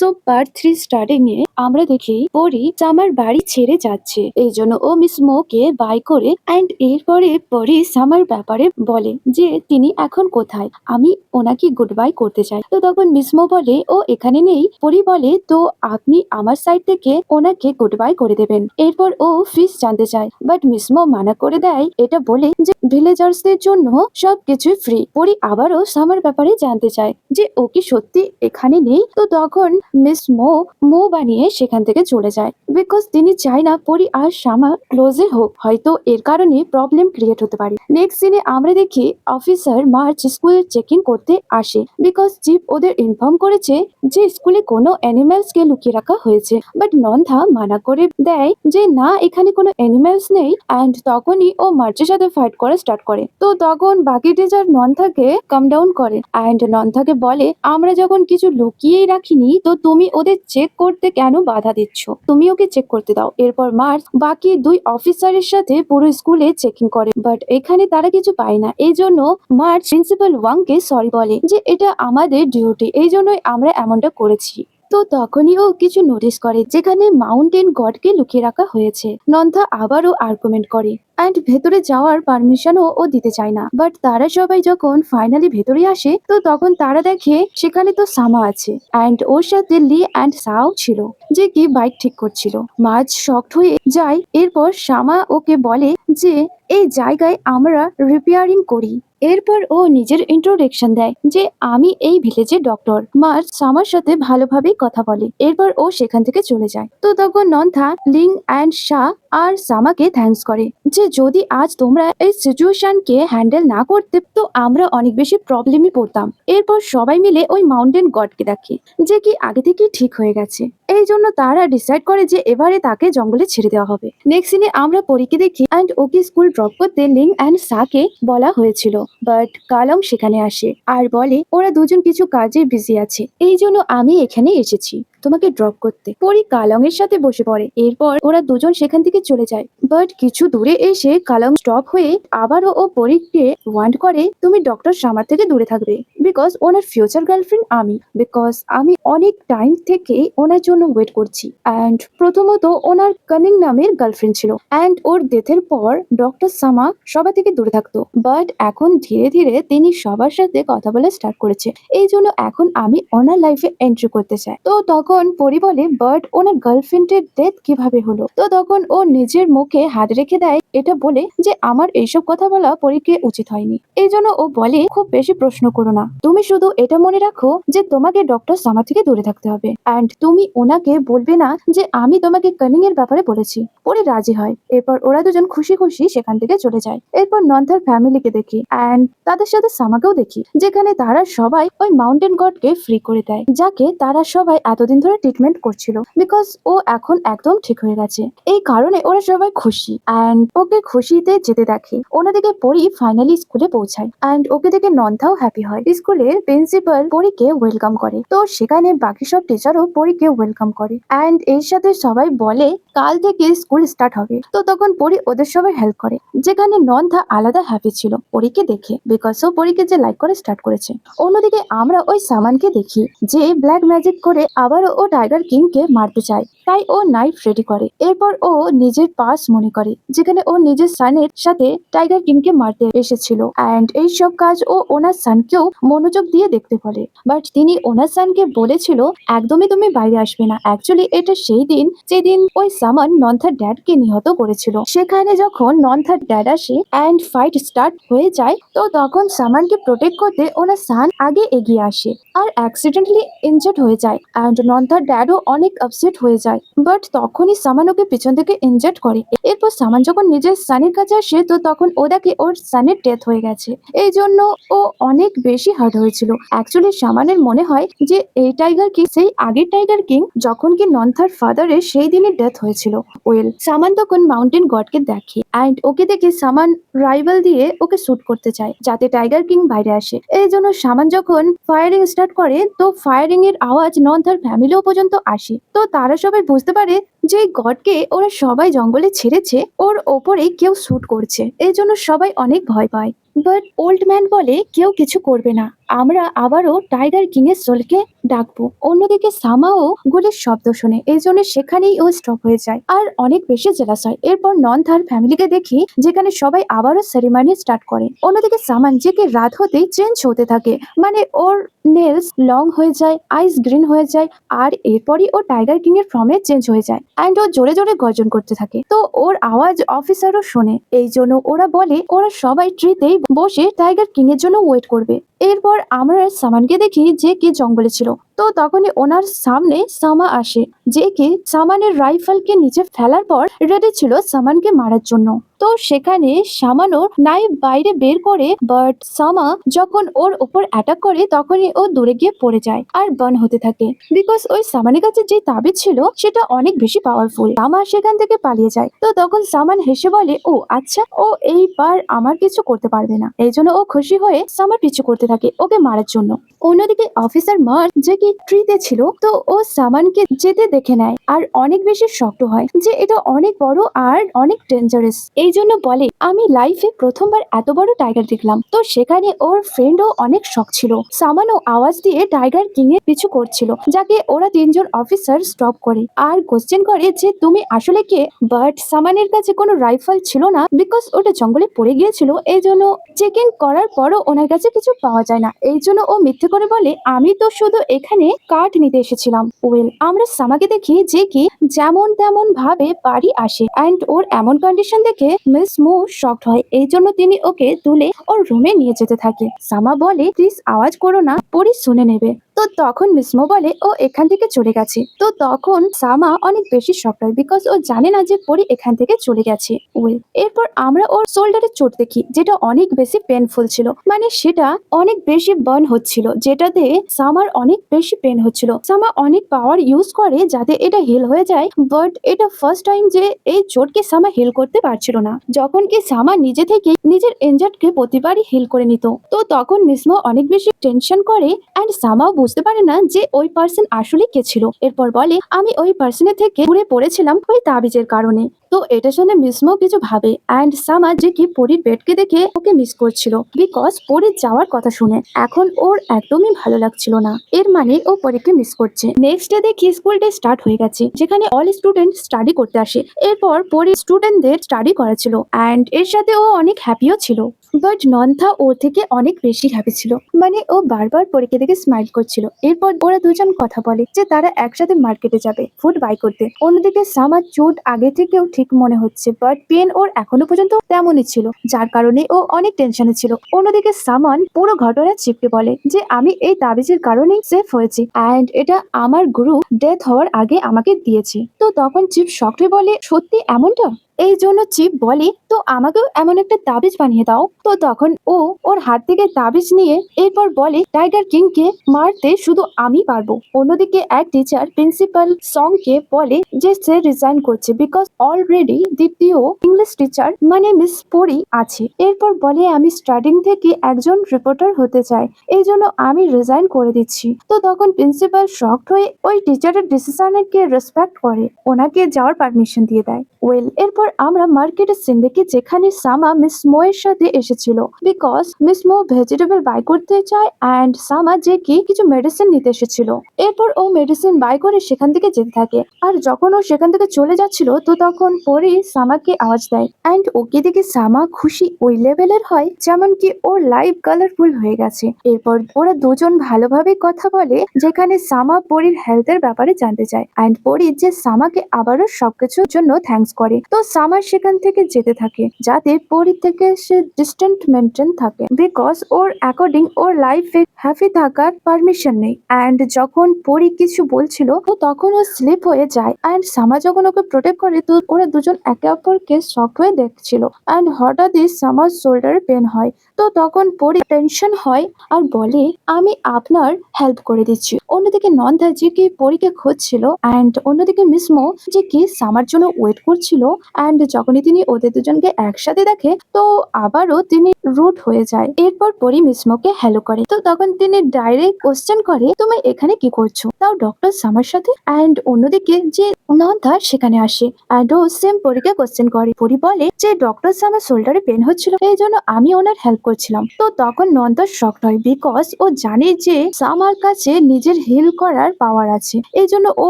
So part 3 starting এ আমরা দেখি পরি সামার বাড়ি ছেড়ে যাচ্ছে, এই জন্য ও মিস মোকে বাই করে অ্যান্ড এরপরে পরি সামার ব্যাপারে বলে যে তিনি এখন কোথায়, আমি ওনাকে গুড বাই করতে চাই। তো তখন মিস মো বলে ও এখানে নেই। পরি বলে তো আপনি আমার সাইড থেকে ওনাকে গুড বাই করে দেবেন। এরপর ও ফিস জানতে চায়, বাট মিস মো মানা করে দেয়, এটা বলে যে ভিলেজার্সদের জন্য সবকিছুই ফ্রি। পরি আবারও সামার ব্যাপারে জানতে চায় যে ও কি সত্যি এখানে নেই। তো তখন মিস মো মো বানিয়ে সেখান থেকে চলে যায়, বিকজ তিনি চায় না পরি আর সামা ক্লোজে হোক, হয়তো এর কারণে প্রবলেম ক্রিয়েট হতে পারে। নেক্সট সিনে আমরা দেখি অফিসার মার্চ স্কুলে চেকিং করতে আসে, বিকজ চিফ ওদের ইনফর্ম করেছে যে স্কুলে কোনো অ্যানিমেলস কে লুকিয়ে রাখা হয়েছে। বাট নন্ধা মানা করে দেয় যে না, এখানে কোনো অ্যানিমেলস নেই। অ্যান্ড তখনই ও মার্চের সাথে ফাইট করা স্টার্ট করে। তো তখন বাকি টিচার নন্থাকে কাম ডাউন করে অ্যান্ড নন্থাকে বলে আমরা যখন কিছু লুকিয়েই রাখিনি, তো তুমি ওদের চেক করতে কেন বাধা দিচ্ছ, তুমি ওকে চেক করতে দাও। এরপর মার্চ বাকি দুই অফিসারের সাথে পুরো স্কুলে চেকিং করে, বাট এখানে তারা কিছু পায় না। এই জন্য মার্চ প্রিন্সিপাল ওয়াংকে সরি বলে যে এটা আমাদের ডিউটি, এই জন্যই আমরা এমনটা করেছি। তো তখনই ও কিছু নোটিস করে যেখানে মাউন্টেন গডকে লুকিয়ে রাখা হয়েছে। নন্থা আবারও আর্গুমেন্ট করে অ্যান্ড ভেতরে যাওয়ার পারমিশনও ও দিতে চায় না। বাট তারা সবাই যখন ফাইনালি ভেতরে আসে, তো তখন তারা দেখে সেখানে তো সামা আছে অ্যান্ড ওর সাথে লি অ্যান্ড সাও ছিল, যে কি বাইক ঠিক করছিল। মার্চ শকড হয়ে যায়। এরপর সামা ওকে বলে যে এই জায়গায় আমরা রিপেয়ারিং করি। এরপর ও নিজের ইন্ট্রোডাকশন দেয় যে আমি এই ভিলেজের ডক্টর। মার্চ সামার সাথে ভালোভাবেই কথা বলে। এরপর ও সেখান থেকে চলে যায়। তো তখন নন্থা লিং অ্যান্ড শাহ আর সামাকে থ্যাঙ্কস করে যে যদি আজ তোমরা এই সিচুয়েশনকে হ্যান্ডেল না করতে, তো আমরা অনেক বেশি প্রবলেমে পড়তাম। এরপর সবাই মিলে ওই মাউন্টেন গডকে দেখে যে কি আগে থেকে ঠিক হয়ে গেছে। এই জন্য তারা ডিসাইড করে যে এবারে তাকে জঙ্গলে ছেড়ে দেওয়া হবে। নেক্সট সিনে আমরা পরীকে দেখি অ্যান্ড ওকে স্কুল ড্রপ করতে লিং অ্যান্ড সাকে বলা হয়েছিল, বাট কালং সেখানে আসে আর বলে ওরা দুজন কিছু কাজে বিজি আছে, এই জন্য আমি এখানে এসেছি তোমাকে ড্রপ করতে। পরি কালং এর সাথে বসে পড়ে। এরপর ওরা দুজন সেখান থেকে চলে যায়। বাট কিছু দূরে এসে কালং স্টপ হয়ে আবারও ও পরীকে ওয়ান্ট করে তুমি ডক্টর সামার থেকে দূরে থাকবে, বিকজ ওনার ফিউচার গার্লফ্রেন্ড আমি, বিকজ আমি অনেক টাইম থেকে ওনার জন্য ওয়েট করছি। অ্যান্ড প্রথমত ওনার কানিং নামের গার্লফ্রেন্ড ছিল অ্যান্ড ওর ডেথের পর ডক্টর সামা সবার থেকে দূরে থাকতো, বাট এখন ধীরে ধীরে তিনি সবার সাথে কথা বলা স্টার্ট করেছে, এই জন্য এখন আমি ওনার লাইফে এন্ট্রি করতে চাই। তো তখন পরি বলে বাট ওনার গার্লফ্রেন্ডের ডেথ কিভাবে হলো। তো তখন ও নিজের মুখে হাত রেখে দেয়, এটা বলে যে আমার এইসব কথা বলা পরীকে উচিত হয়নি। এই জন্য ও বলে খুব বেশি প্রশ্ন করো না, তুমি শুধু এটা মনে রাখো যে তোমাকে ডক্টর সামা থেকে দূরে থাকতে হবে অ্যান্ড তুমি ওনাকে বলবে না যে আমি তোমাকে কানিং এর ব্যাপারে বলেছি। পরে রাজি হয়। এরপর ওরা দুজন খুশি খুশি সেখান থেকে চলে যায়। এরপর নন্থার ফ্যামিলিকে দেখি অ্যান্ড তাদের সাথে সামাকেও দেখি, যেখানে তারা সবাই ওই মাউন্টেন গডকে ফ্রি করে দেয়, যাকে তারা সবাই এতদিন ধরে ট্রিটমেন্ট করছিল, বিকজ ও এখন একদম ঠিক হয়ে গেছে। এই কারণে ওরা সবাই খুশি অ্যান্ড ওকে খুশিতে যেতে দেখে। অন্যদিকে পরি ফাইনালি স্কুলে পৌঁছায় অ্যান্ড ওকে দেখে নন্থাও হ্যাপি হয়। স্কুলের প্রিন্সিপাল পরীকে ওয়েলকাম করে। তো সেখানে বাকি সব টিচারও পরীকে ওয়েলকাম করে অ্যান্ড এর সাথে সবাই বলে কাল থেকে স্কুল স্টার্ট হবে। তো তখন পরি ওদের সবাই হেল্প করে, যেখানে নন্থা আলাদা হ্যাপি ছিল পরীকে দেখে, বিকজ ও পরীকে যে লাইক করে স্টার্ট করেছে। অন্যদিকে আমরা ওই সামানকে দেখি যে ব্ল্যাক ম্যাজিক করে আবারও ও টাইগার কিং কে মারতে চায়, তাই ও নাইফ রেডি করে। এরপর ও নিজের পাস মনে করে যেখানে ও নিজের সানের সাথে টাইগার কিং কে মারতে এসেছিল অ্যান্ড এই সব কাজ ও ওনার সানকেও মনোযোগ দিয়ে দেখতে বলে। বাট তিনি ওনার সানকে বলেছিল একদমই তুমি বাইরে আসবে না। অ্যাকচুয়ালি এটা সেই দিন যেদিন ওই সামান নন্থার ড্যাডকে নিহত করেছিল। সেখানে যখন নন্থার ড্যাড আসে অ্যান্ড ফাইট স্টার্ট হয়ে যায়, তো তখন সামানকে প্রোটেক্ট করতে ওনার সান আগে এগিয়ে আসে আর অ্যাক্সিডেন্টলি ইনজার্ড হয়ে যায় অ্যান্ড নন্থার ড্যাডও অনেক আপসেট হয়ে যায়। বাট তখনই সামান ওকে পিছন থেকে ইনজার্ড করে। এরপর সামান যখন নিজের সানের কাছে আসে, তো তখন ও দেখে ওর সানের ডেথ হয়ে গেছে। এই জন্য ও অনেক বেশি হার্ট হয়েছিল। অ্যাকচুয়ালি সামানের মনে হয় যে এই টাইগার কিং সেই আগের টাইগার কিং যখন কি নন্থার ফাদারের সেই দিনই ডেথ হয়েছিল। ওয়েল সামান তখন মাউন্টেন গডকে দেখে অ্যান্ড ওকে দেখে সামান রাইভাল দিয়ে ওকে শুট করতে চায় যাতে টাইগার কিং বাইরে আসে। এই জন্য সামান যখন ফায়ারিং স্টার্ট করে, তো ফায়ারিং এর আওয়াজ নন্থার ফ্যামিলিও পর্যন্ত আসে। তো তারা সবাই বুঝতে পারে যে গডকে ওরা সবাই জঙ্গলে ছেড়েছে, ওর ওপরে কেউ শুট করছে। এই জন্য সবাই অনেক ভয় পায়। বাট ওল্ড ম্যান বলে কেউ কিছু করবে না আমরা আবারও টাইগার কিং এর সোলকে ডাকবো। অন্যদিকে সামাও গুলির শব্দ শুনে এই জন্য সেখানেই ও স্টপ হয়ে যায় আর অনেক বেশি জেলাস হয়। এরপর নন তার ফ্যামিলিকে দেখি যেখানে সবাই আবারও সেরিমনি স্টার্ট করে। অন্যদিকে সামান যে কি রাত হতেই চেঞ্জ হতে থাকে, মানে ওর নেলস লং হয়ে যায়, আইস গ্রিন হয়ে যায়, আর এরপরই ও টাইগার কিং এর ফর্মে চেঞ্জ হয়ে যায় অ্যান্ড ও জোরে জোরে গর্জন করতে থাকে। তো ওর আওয়াজ অফিসারও শোনে, এই জন্য ওরা বলে ওরা সবাই ট্রিতেই বসে টাইগার কিং এর জন্য ওয়েট করবে। এরপর আমরা সামানকে দেখি যে কি জঙ্গলে ছিল। তো তখনই ওনার সামনে সামা আসে, যে কি সামানের রাইফেলকে নিচে ফেলার পর রেডি ছিল সামানকে মারার জন্য। তো সেখানে সামানো নাইফ বাইরে বের করে, বাট সামা যখন ওর উপর অ্যাটাক করে তখনই ও দূরে গিয়ে পড়ে যায় আর বার্ন হতে থাকে, বিকজ ওই সামানের কাছে যে তাবিজ ছিল সেটা অনেক বেশি পাওয়ারফুল। সামা সেখান থেকে পালিয়ে যায়। তো তখন সামান হেসে বলে, ও আচ্ছা, ও এইবার আমার কিছু করতে পারবে না। এই জন্য ও খুশি হয়ে সামার পিছু করতে থাকে ওকে মারার জন্য। অন্যদিকে অফিসার মার্ক যে কি ট্রিতে ছিল, তো ও সামানকে যেতে দেখে নেয় আর অনেক বেশি শক্ত হয় যে এটা অনেক বড় আর অনেক ডেঞ্জারাস। এই জন্য বলে, আমি লাইফে প্রথমবার এত বড় টাইগার দেখলাম। তো সেখানে ওর ফ্রেন্ডও অনেক শক ছিল। সামানও আওয়াজ দিয়ে টাইগার কিং এর পিছু করছিল, যাকে ওরা তিনজন অফিসার স্টপ করে আর কোশ্চেন করে যে তুমি আসলে কে। বাট সামানের কাছে কোনো রাইফেল ছিল না, বিকজ ওটা জঙ্গলে পড়ে গিয়েছিল। এই জন্য চেকিং করার পরও ওনার কাছে কিছু পাওয়া যায় না। এই জন্য ও মিথ্যে করে বলে, আমি তো শুধু এখানে কাঠ নিতে এসেছিলাম। ওয়েল, আমরা সামাকে দেখি যে কি যেমন তেমন ভাবে বাড়ি আসে অ্যান্ড ওর এমন কন্ডিশন দেখে মিস মো শকড হয়। এই জন্য তিনি ওকে তুলে ওর রুমে নিয়ে যেতে থাকে। সামা বলে, প্লিজ আওয়াজ করো না, পরি শুনে নেবে। তো তখন মিসমো বলে ও এখান থেকে চলে গেছে। তো তখন সামা অনেক বেশি শকড হয়, বিকজ ও জানে না যে পরি এখান থেকে চলে গেছে। ওয়েল, এরপর আমরা ওর শোল্ডারে চোট দেখি, যেটা অনেক বেশি পেনফুল ছিল, মানে সেটা অনেক বেশি বার্ন হচ্ছিল, যেটাতে সামার অনেক বেশি পেন হচ্ছিল। সামা অনেক পাওয়ার ইউজ করে যাতে এটা হিল হয়ে যায়, বাট এটা ফার্স্ট টাইম যে এই চোটকে সামা হিল করতে পারছিল না, যখন কি সামা নিজে থেকে নিজের ইনজার্ডকে প্রতিবারই হিল করে নিত। তো তখন মিসমো অনেক বেশি টেনশন করে অ্যান্ড সামাও বুঝতে পারে না যে ওই পার্সন আসলে কে ছিল। এরপর বলে, আমি ওই পার্সনের থেকে ঘুরে পড়েছিলাম ওই তাবিজের কারণে। তো এটা শুনে মিসমো কিছু ভাবে অ্যান্ড সামা যে কি পরীর বেডকে দেখে ওকে মিস করছিল, বিকজ পরীর যাওয়ার কথা শুনে এখন ওর একদমই ভালো লাগছিল না। এর মানে ও পরীকে মিস করছে। নেক্সট ডে দেখি স্কুল ডে স্টার্ট হয়ে গেছে, যেখানে অল স্টুডেন্ট স্টাডি করতে আসে। এরপর পরী স্টুডেন্টদের স্টাডি করাচ্ছিল অ্যান্ড এর সাথে ও অনেক হ্যাপিও ছিল। বাট নন্থা ওর থেকে অনেক বেশি হ্যাপি ছিল, মানে ও বারবার পরীকে দেখে স্মাইল করছিল। এরপর ওরা দুজন কথা বলে যে তারা একসাথে মার্কেটে যাবে ফুড বাই করতে। অন্যদিকে সামার চোট আগে থেকেও ঠিক মনে হচ্ছে, বাট পেন ওর এখনো পর্যন্ত তেমনই ছিল, যার কারণে ও অনেক টেনশনে ছিল। অন্যদিকে সামান পুরো ঘটনা চিপকে বলে যে আমি এই তাবিজের কারণেই সেফ হয়েছি অ্যান্ড এটা আমার গুরু ডেথ হওয়ার আগে আমাকে দিয়েছে। তো তখন চিপ শকড হয়ে বলে, সত্যি এমনটা? এই জন্য চিপ বলে, তো আমাকেও এমন একটা তাবিজ বানিয়ে দাও। তো তখন ও ওর হাত থেকে তাবিজ নিয়ে এরপর বলে, টাইগার কিং কে মারতে শুধু আমি পারবো। অন্যদিকে এক টিচার প্রিন্সিপাল সং কে বলে যে সে রিজাইন করছে, বিকজ অলরেডি দ্বিতীয় ইংলিশ টিচার মানে মিস পরি আছে। এরপর বলে, আমি স্টার্টিং থেকে একজন রিপোর্টার হতে চাই, এই জন্য আমি রিজাইন করে দিচ্ছি। তো তখন প্রিন্সিপাল শকড হয়ে ওই টিচারের ডিসিশনকে রেসপেক্ট করে ওনাকে যাওয়ার পারমিশন দিয়ে দেয়। ওয়েল, এরপর আমরা মার্কেটের সিন দেখি, যেখানে সামা মিস মো এর সাথে এসেছিল, because Miss Mo vegetable buy করতে চায় অ্যান্ড সামা যে কি কিছু মেডিসিন নিতে এসেছিল। এরপর ও মেডিসিন বাই করে সেখান থেকে যেতে থাকে আর যখন ও সেখান থেকে চলে যাচ্ছিল, তো তখন পরি সামাকে আওয়াজ দেয় অ্যান্ড ওকে দেখে সামা খুশি ওই লেভেলের হয় যেমন কি ওর লাইফ কালারফুল হয়ে গেছে। এরপর ওরা দুজন ভালোভাবে কথা বলে, যেখানে সামা পরির হেলথের ব্যাপারে জানতে চায় অ্যান্ড পরি যে সামাকে আবারও সবকিছুর জন্য থ্যাঙ্কস করে। তো সামার সেখান থেকে যেতে থাকে যাতে পরি থেকে সে ডিস্টেন্ট মেনটেন থাকে, বিকজ ওর অ্যাকর্ডিং ওর লাইফে হ্যাপি থাকার পারমিশন নেই। অ্যান্ড যখন পরি কিছু বলছিল, তো তখন ও স্লিপ হয়ে যায় অ্যান্ড সামা যখন ওকে প্রোটেক্ট করে, তো ওরা দুজন একে অপরকে শক হয়ে দেখছিল অ্যান্ড হঠাৎই সামার শোল্ডারে পেন হয়। তো তখন পরি টেনশন হয় আর বলে, আমি আপনার হেল্প করে দিচ্ছি। অন্যদিকে নন্দা যে কি পরীকে খুঁজছিল অ্যান্ড অন্যদিকে মিসমো যে কি সামার জন্য ওয়েট করছিল অ্যান্ড যখনই তিনি ওদের দুজনকে একসাথে দেখে, তো আবারও তিনি রুট হয়ে যায়। এরপর পরি মিসমোকে হ্যালো করে। তো তখন তিনি ডাইরেক্ট কোশ্চেন করে তুমি এখানে কি করছো, তাও ডক্টর সামার সাথে। অ্যান্ড অন্যদিকে যে নন্দা সেখানে আসে অ্যান্ড ও সেম পরীকে কোশ্চেন করে। পরি বলে যে ডক্টর সামার শোল্ডারে পেন হচ্ছিল, এই জন্য আমি ওনার হেল্প করছিলাম। তো তখন নন্দা শকড হয়, বিকজ ও জানে যে সামার কাছে নিজের হিল করার পাওয়ার আছে, এই জন্য ও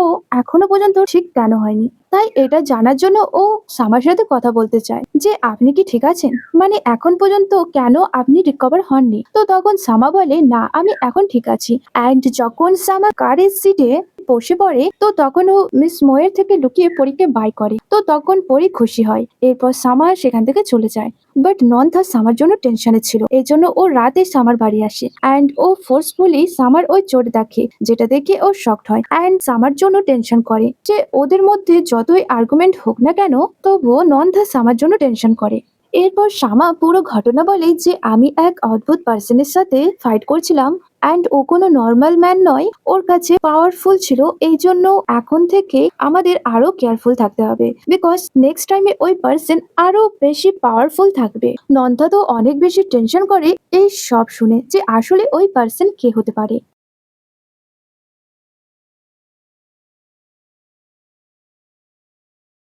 এখনো পর্যন্ত ঠিক কেন হয়নি। তাই এটা জানার জন্য ও সামার সাথে কথা বলতে চায় যে আপনি কি ঠিক আছেন, মানে এখন পর্যন্ত কেন আপনি রিকভার হননি। তো তখন সামা বলে না আমি এখন ঠিক আছি। অ্যান্ড যখন সামা কারের সিটে বসে পড়ে তো তখন ও মিস মোয়ের থেকে লুকিয়ে পরীকে বাই করে। তো তখন পরি খুশি হয়, এরপর সামা সেখান থেকে চলে যায়। বাট নন্থা সামার জন্য টেনশনে ছিল, এই জন্য ও রাতে সামার বাড়ি আসে অ্যান্ড ও ফোর্সফুলি সামার ওই চোট দেখে, যেটা দেখে ও শকড হয় অ্যান্ড সামার জন্য টেনশন করে যে ওদের মধ্যে যতই আর্গুমেন্ট হোক না কেন তবুও নন্থা সামার জন্য টেনশন করে। এরপর শামা পুরো ঘটনা বলে যে আমি এক অদ্ভুত পার্সনের সাথে ফাইট করছিলাম অ্যান্ড ও কোনো নর্মাল ম্যান নয়, ওর কাছে পাওয়ারফুল ছিল, এই জন্য এখন থেকে আমাদের আরো কেয়ারফুল থাকতে হবে, বিকজ নেক্সট টাইমে ওই পার্সন আরো বেশি পাওয়ারফুল থাকবে। নন্থা তো অনেক বেশি টেনশন করে এই সব শুনে যে আসলে ওই পার্সন কে হতে পারে।